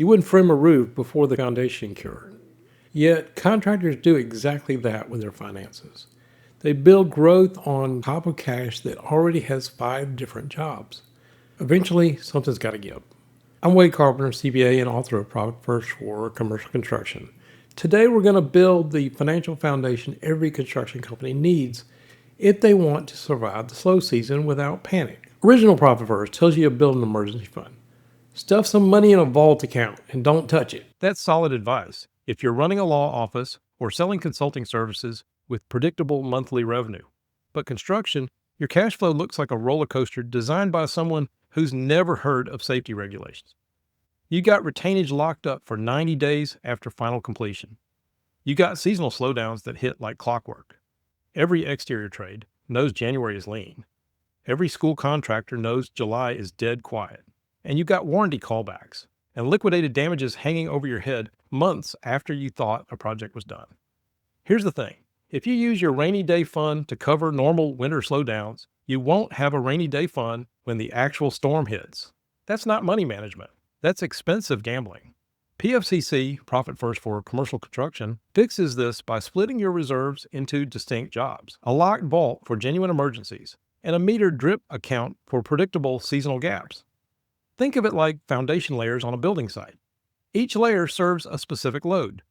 You wouldn't frame a roof before the foundation cured. Yet, contractors do exactly that with their finances. They build growth on top of cash that already has 5 different jobs. Eventually, something's got to give. I'm Wade Carpenter, CPA and author of Profit First for Commercial Construction. Today, we're going to build the financial foundation every construction company needs if they want to survive the slow season without panic. Original Profit First tells you to build an emergency fund. Stuff some money in a vault account and don't touch it. That's solid advice if you're running a law office or selling consulting services with predictable monthly revenue. But construction, your cash flow looks like a roller coaster designed by someone who's never heard of safety regulations. You got retainage locked up for 90 days after final completion. You got seasonal slowdowns that hit like clockwork. Every exterior trade knows January is lean. Every school contractor knows July is dead quiet. And you got warranty callbacks and liquidated damages hanging over your head months after you thought a project was done. Here's the thing. If you use your rainy day fund to cover normal winter slowdowns, you won't have a rainy day fund when the actual storm hits. That's not money management. That's expensive gambling. PFCC, Profit First for Commercial Construction, fixes this by splitting your reserves into distinct jobs, a locked vault for genuine emergencies, and a metered drip account for predictable seasonal gaps. Think of it like foundation layers on a building site. Each layer serves a specific load,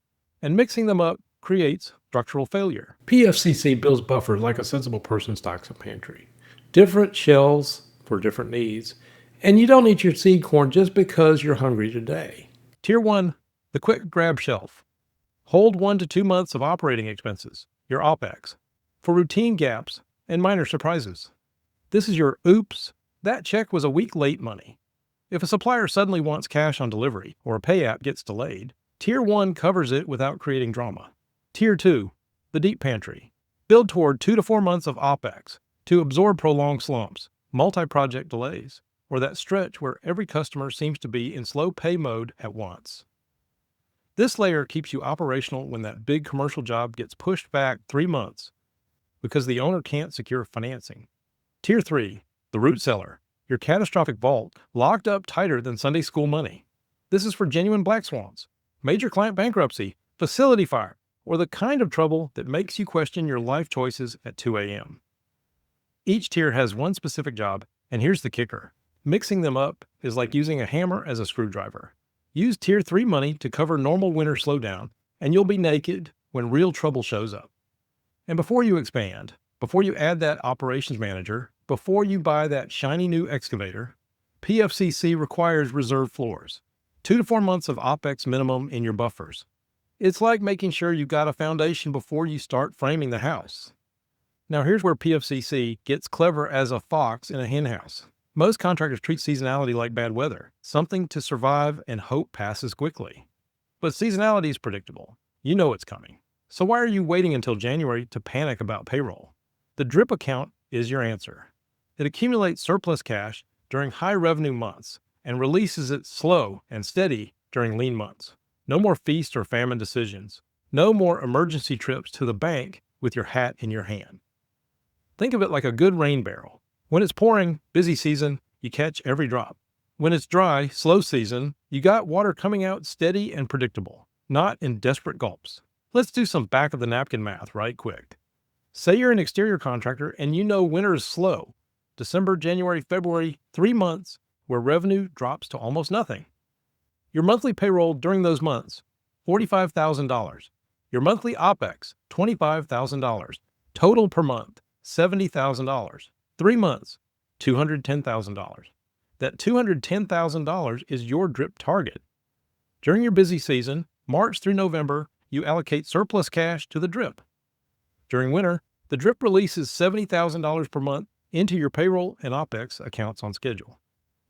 and mixing them up creates structural failure. PFCC builds buffers like a sensible person stocks a pantry. Different shelves for different needs, and you don't eat your seed corn just because you're hungry today. Tier 1, the quick grab shelf. Hold 1 to 2 months of operating expenses, your OpEx, for routine gaps and minor surprises. This is your oops, that check was a week late money. If a supplier suddenly wants cash on delivery or a pay app gets delayed, Tier 1 covers it without creating drama. Tier 2, the deep pantry. Build toward 2 to 4 months of OpEx to absorb prolonged slumps, multi-project delays, or that stretch where every customer seems to be in slow pay mode at once. This layer keeps you operational when that big commercial job gets pushed back 3 months because the owner can't secure financing. Tier 3, the root cellar. Your catastrophic vault, locked up tighter than Sunday school money. This is for genuine black swans, major client bankruptcy, facility fire, or the kind of trouble that makes you question your life choices at 2 a.m. Each tier has one specific job, and here's the kicker. Mixing them up is like using a hammer as a screwdriver. Use Tier 3 money to cover normal winter slowdown, and you'll be naked when real trouble shows up. And before you expand, before you add that operations manager, before you buy that shiny new excavator, PFCC requires reserve floors, 2 to 4 months of OpEx minimum in your buffers. It's like making sure you've got a foundation before you start framing the house. Now here's where PFCC gets clever as a fox in a henhouse. Most contractors treat seasonality like bad weather, something to survive and hope passes quickly. But seasonality is predictable. You know it's coming. So why are you waiting until January to panic about payroll? The drip account is your answer. It accumulates surplus cash during high revenue months and releases it slow and steady during lean months. No more feast or famine decisions. No more emergency trips to the bank with your hat in your hand. Think of it like a good rain barrel. When it's pouring, busy season, you catch every drop. When it's dry, slow season, you got water coming out steady and predictable, not in desperate gulps. Let's do some back of the napkin math right quick. Say you're an exterior contractor and you know winter is slow. December, January, February, 3 months where revenue drops to almost nothing. Your monthly payroll during those months, $45,000. Your monthly OpEx, $25,000. Total per month, $70,000. 3 months, $210,000. That $210,000 is your drip target. During your busy season, March through November, you allocate surplus cash to the drip. During winter, the drip releases $70,000 per month into your payroll and OpEx accounts on schedule.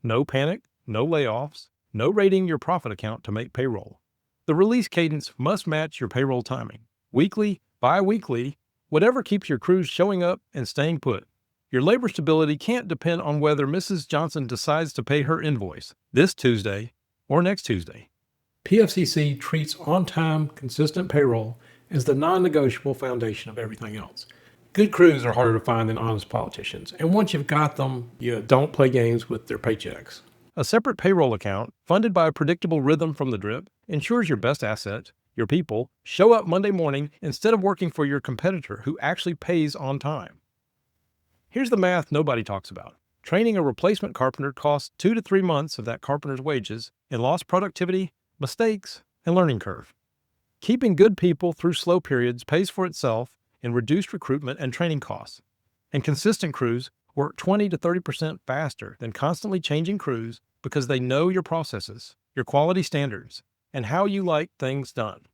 No panic, no layoffs, no raiding your profit account to make payroll. The release cadence must match your payroll timing. Weekly, bi-weekly, whatever keeps your crews showing up and staying put. Your labor stability can't depend on whether Mrs. Johnson decides to pay her invoice this Tuesday or next Tuesday. PFCC treats on-time, consistent payroll as the non-negotiable foundation of everything else. Good crews are harder to find than honest politicians, and once you've got them, you don't play games with their paychecks. A separate payroll account, funded by a predictable rhythm from the drip, ensures your best asset, your people, show up Monday morning instead of working for your competitor who actually pays on time. Here's the math nobody talks about. Training a replacement carpenter costs 2 to 3 months of that carpenter's wages in lost productivity, mistakes, and learning curve. Keeping good people through slow periods pays for itself in reduced recruitment and training costs. And consistent crews work 20 to 30% faster than constantly changing crews because they know your processes, your quality standards, and how you like things done.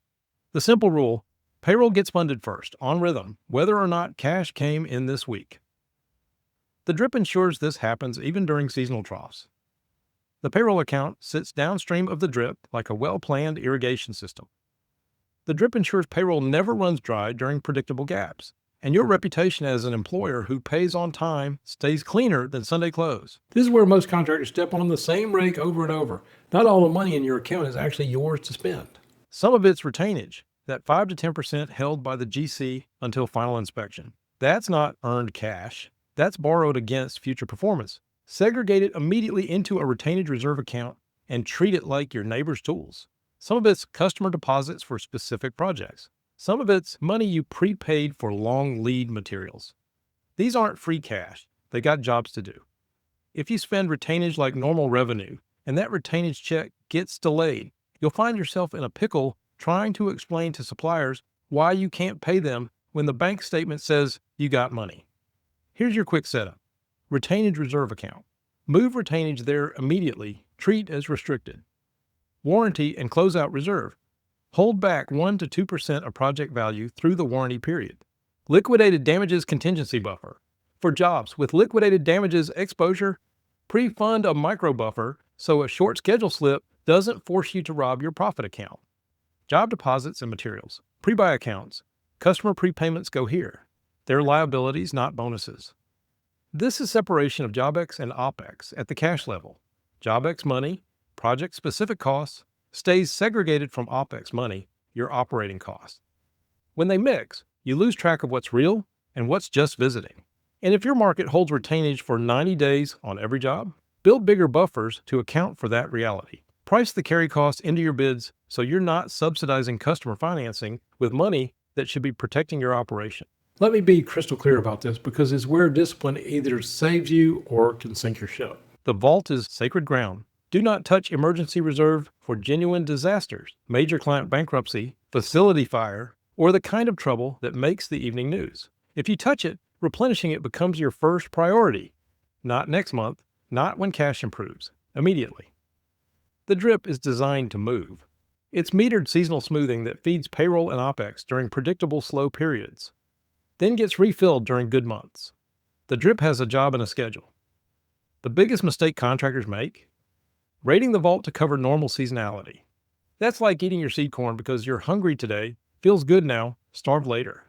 The simple rule: payroll gets funded first, on rhythm, whether or not cash came in this week. The drip ensures this happens even during seasonal troughs. The payroll account sits downstream of the drip like a well-planned irrigation system. The drip ensures payroll never runs dry during predictable gaps, and your reputation as an employer who pays on time stays cleaner than Sunday close. This is where most contractors step on the same rake over and over. Not all the money in your account is actually yours to spend. Some of it's retainage, that 5 to 10% held by the GC until final inspection. That's not earned cash. That's borrowed against future performance. Segregate it immediately into a retainage reserve account and treat it like your neighbor's tools. Some of it's customer deposits for specific projects. Some of it's money you prepaid for long lead materials. These aren't free cash. They got jobs to do. If you spend retainage like normal revenue and that retainage check gets delayed, you'll find yourself in a pickle trying to explain to suppliers why you can't pay them when the bank statement says you got money. Here's your quick setup. Retainage reserve account. Move retainage there immediately. Treat as restricted. Warranty and closeout reserve. Hold back 1 to 2% of project value through the warranty period. Liquidated damages contingency buffer. For jobs with liquidated damages exposure, pre-fund a micro buffer so a short schedule slip doesn't force you to rob your profit account. Job deposits and materials. Pre-buy accounts. Customer prepayments go here. They're liabilities, not bonuses. This is separation of JobEx and OpEx at the cash level. JobEx money, project-specific costs, stays segregated from OpEx money, your operating costs. When they mix, you lose track of what's real and what's just visiting. And if your market holds retainage for 90 days on every job, build bigger buffers to account for that reality. Price the carry cost into your bids so you're not subsidizing customer financing with money that should be protecting your operation. Let me be crystal clear about this because it's where discipline either saves you or can sink your ship. The vault is sacred ground. Do not touch emergency reserve for genuine disasters, major client bankruptcy, facility fire, or the kind of trouble that makes the evening news. If you touch it, replenishing it becomes your first priority. Not next month, not when cash improves, immediately. The drip is designed to move. It's metered seasonal smoothing that feeds payroll and OpEx during predictable slow periods, then gets refilled during good months. The drip has a job and a schedule. The biggest mistake contractors make? Rating the vault to cover normal seasonality. That's like eating your seed corn because you're hungry today, feels good now, starve later.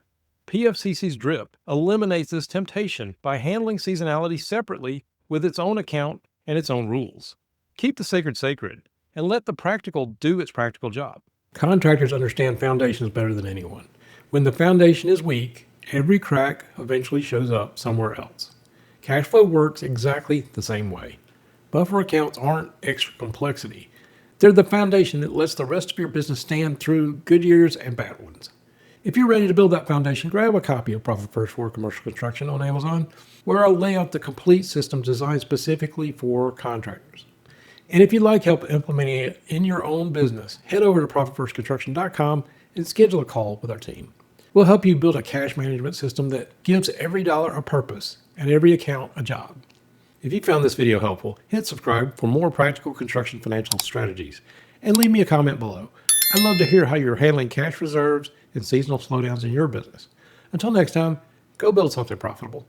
PFCC's drip eliminates this temptation by handling seasonality separately with its own account and its own rules. Keep the sacred sacred and let the practical do its practical job. Contractors understand foundations better than anyone. When the foundation is weak, every crack eventually shows up somewhere else. Cash flow works exactly the same way. Buffer accounts aren't extra complexity. They're the foundation that lets the rest of your business stand through good years and bad ones. If you're ready to build that foundation, grab a copy of Profit First for Commercial Construction on Amazon, where I'll lay out the complete system designed specifically for contractors. And if you'd like help implementing it in your own business, head over to profitfirstconstruction.com and schedule a call with our team. We'll help you build a cash management system that gives every dollar a purpose and every account a job. If you found this video helpful, hit subscribe for more practical construction financial strategies and leave me a comment below. I'd love to hear how you're handling cash reserves and seasonal slowdowns in your business. Until next time, go build something profitable.